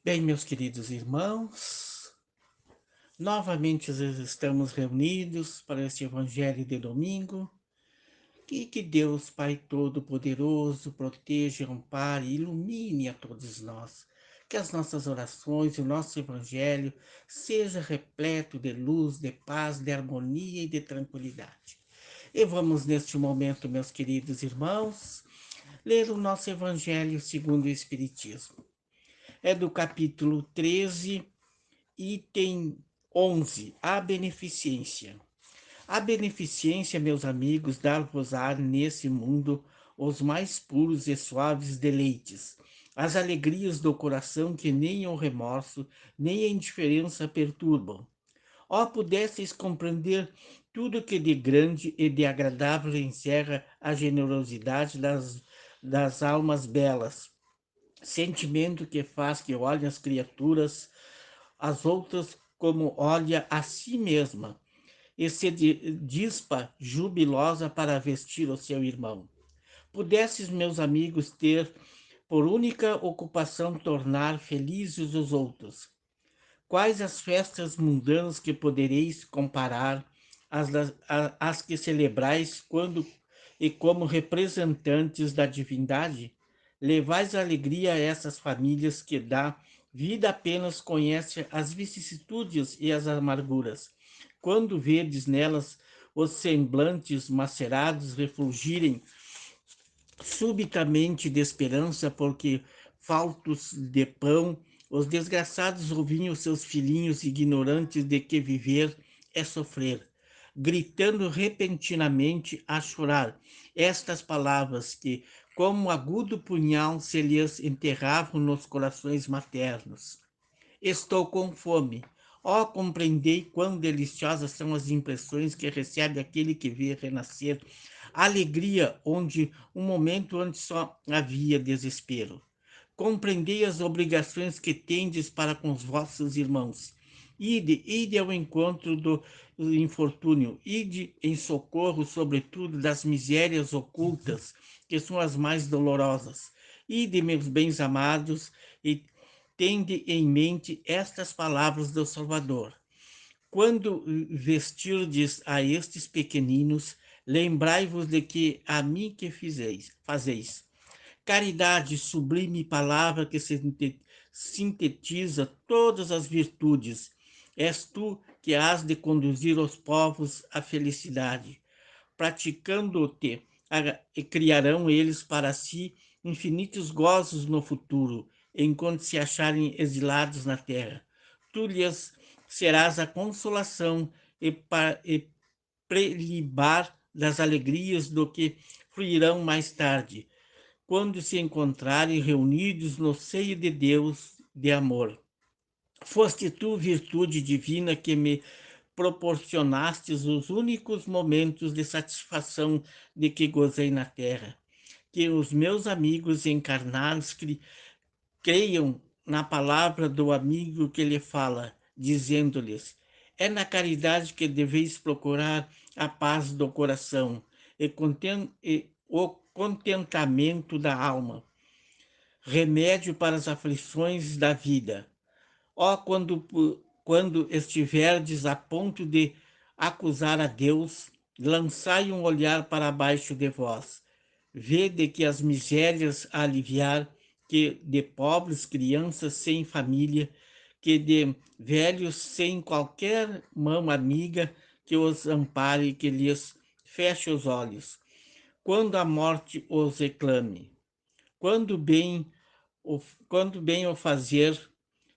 Bem, meus queridos irmãos, novamente estamos reunidos para este Evangelho de domingo. E que Deus, Pai Todo-Poderoso, proteja, ampare e ilumine a todos nós. Que as nossas orações e o nosso Evangelho seja repleto de luz, de paz, de harmonia e de tranquilidade. E vamos neste momento, meus queridos irmãos, ler o nosso Evangelho segundo o Espiritismo. É do capítulo 13, item 11, a beneficência. A beneficência, meus amigos, dar-vos-á nesse mundo os mais puros e suaves deleites, as alegrias do coração que nem o remorso, nem a indiferença perturbam. Ó, pudesseis compreender tudo que de grande e de agradável encerra a generosidade das almas belas, sentimento que faz que olhem as criaturas as outras como olha a si mesma, e se dispa jubilosa para vestir o seu irmão. Pudesses, meus amigos, ter por única ocupação tornar felizes os outros. Quais as festas mundanas que podereis comparar às que celebrais quando e como representantes da divindade? Levais alegria a essas famílias que dá vida apenas conhece as vicissitudes e as amarguras. Quando vedes nelas os semblantes macerados refulgirem subitamente de esperança, porque faltos de pão, os desgraçados ouviam seus filhinhos ignorantes de que viver é sofrer, gritando repentinamente a chorar estas palavras que, como um agudo punhal, se lhes enterravam nos corações maternos. Estou com fome. Ó, compreendei quão deliciosas são as impressões que recebe aquele que vê renascer alegria onde um momento antes só havia desespero. Compreendei as obrigações que tendes para com os vossos irmãos. Ide ao encontro do infortúnio, ide em socorro, sobretudo, das misérias ocultas, que são as mais dolorosas. Ide, meus bens amados, e tende em mente estas palavras do Salvador. Quando vestirdes a estes pequeninos, lembrai-vos de que a mim que fazeis. Caridade, sublime palavra que sintetiza todas as virtudes. És tu que has de conduzir os povos à felicidade. Praticando-te, criarão eles para si infinitos gozos no futuro, enquanto se acharem exilados na terra. Tu lhes serás a consolação e prelibar das alegrias do que fluirão mais tarde, quando se encontrarem reunidos no seio de Deus de amor. Foste tu, virtude divina, que me proporcionastes os únicos momentos de satisfação de que gozei na terra. Que os meus amigos encarnados creiam na palavra do amigo que lhe fala, dizendo-lhes: é na caridade que deveis procurar a paz do coração e o contentamento da alma, remédio para as aflições da vida. Ó, quando estiverdes a ponto de acusar a Deus, lançai um olhar para baixo de vós. Vede que as misérias a aliviar, que de pobres crianças sem família, que de velhos sem qualquer mão amiga que os ampare e que lhes feche os olhos. Quando a morte os reclame, quando bem o, quando bem o fazer,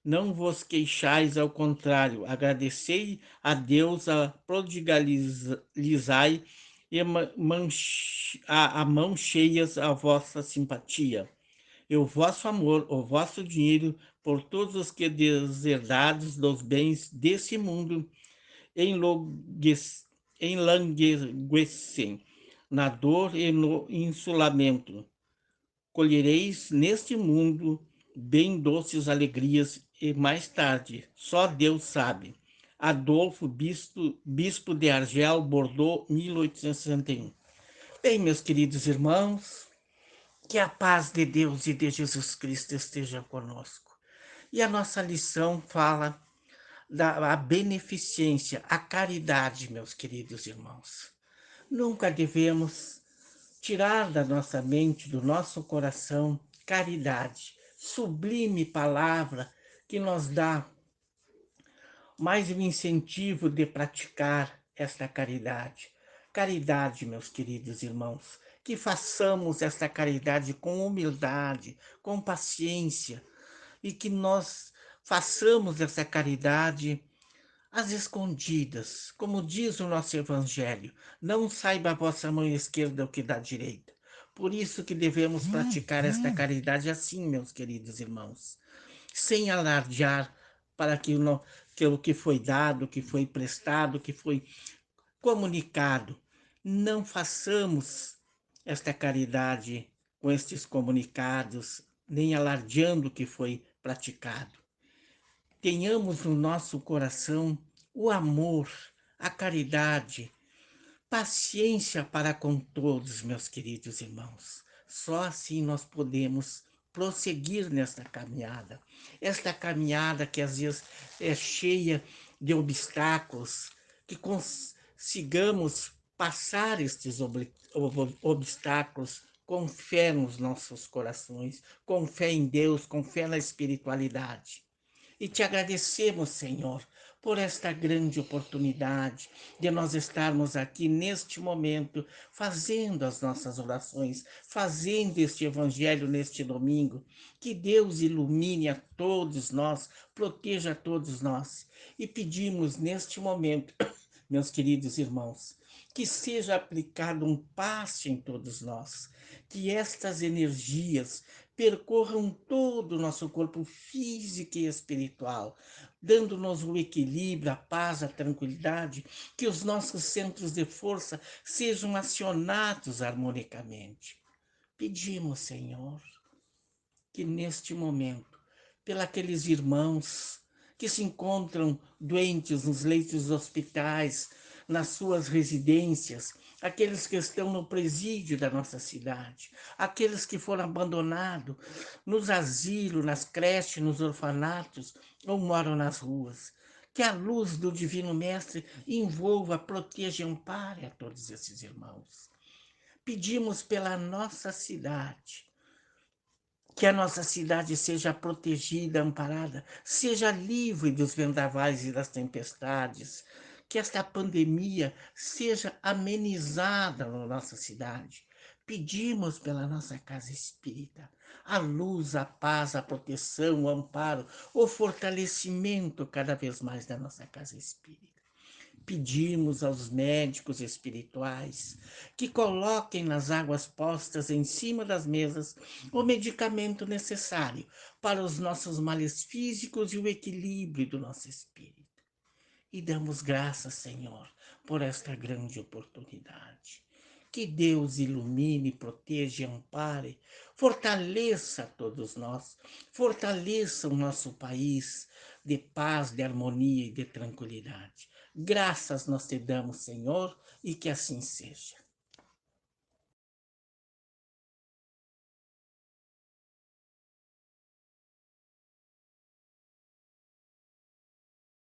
não vos queixais, ao contrário, agradecei a Deus, a prodigalizai e a mão cheias a vossa simpatia, e o vosso amor, o vosso dinheiro, por todos os que deserdados dos bens desse mundo enlanguecem na dor e no insulamento. Colhereis neste mundo bem doces alegrias e mais tarde, só Deus sabe. Adolfo, bispo de Argel, Bordeaux, 1861. Bem, meus queridos irmãos, que a paz de Deus e de Jesus Cristo esteja conosco. E a nossa lição fala da a beneficência, a caridade, meus queridos irmãos. Nunca devemos tirar da nossa mente, do nosso coração, caridade, sublime palavra que nos dá mais um incentivo de praticar esta caridade. Caridade, meus queridos irmãos, que façamos esta caridade com humildade, com paciência, e que nós façamos essa caridade às escondidas, como diz o nosso Evangelho, não saiba a vossa mão esquerda o que dá direita. Por isso que devemos praticar esta caridade assim, meus queridos irmãos, sem alardear para que o que foi dado, que foi prestado, que foi comunicado. Não façamos esta caridade com estes comunicados, nem alardeando o que foi praticado. Tenhamos no nosso coração o amor, a caridade, paciência para com todos, meus queridos irmãos. Só assim nós podemos prosseguir nesta caminhada. Esta caminhada que às vezes é cheia de obstáculos, que consigamos passar estes obstáculos com fé nos nossos corações, com fé em Deus, com fé na espiritualidade. E te agradecemos, Senhor, por esta grande oportunidade de nós estarmos aqui neste momento, fazendo as nossas orações, fazendo este evangelho neste domingo. Que Deus ilumine a todos nós, proteja a todos nós. E pedimos neste momento, meus queridos irmãos, que seja aplicado um passe em todos nós, que estas energias percorram todo o nosso corpo físico e espiritual, dando-nos o equilíbrio, a paz, a tranquilidade, que os nossos centros de força sejam acionados harmonicamente. Pedimos, Senhor, que neste momento, pelos irmãos que se encontram doentes nos leitos dos hospitais, nas suas residências, aqueles que estão no presídio da nossa cidade, aqueles que foram abandonados nos asilos, nas creches, nos orfanatos ou moram nas ruas. Que a luz do Divino Mestre envolva, proteja e ampare a todos esses irmãos. Pedimos pela nossa cidade, que a nossa cidade seja protegida, amparada, seja livre dos vendavais e das tempestades, que esta pandemia seja amenizada na nossa cidade. Pedimos pela nossa casa espírita a luz, a paz, a proteção, o amparo, o fortalecimento cada vez mais da nossa casa espírita. Pedimos aos médicos espirituais que coloquem nas águas postas em cima das mesas o medicamento necessário para os nossos males físicos e o equilíbrio do nosso espírito. E damos graças, Senhor, por esta grande oportunidade. Que Deus ilumine, proteja e ampare, fortaleça todos nós, fortaleça o nosso país de paz, de harmonia e de tranquilidade. Graças nós te damos, Senhor, e que assim seja.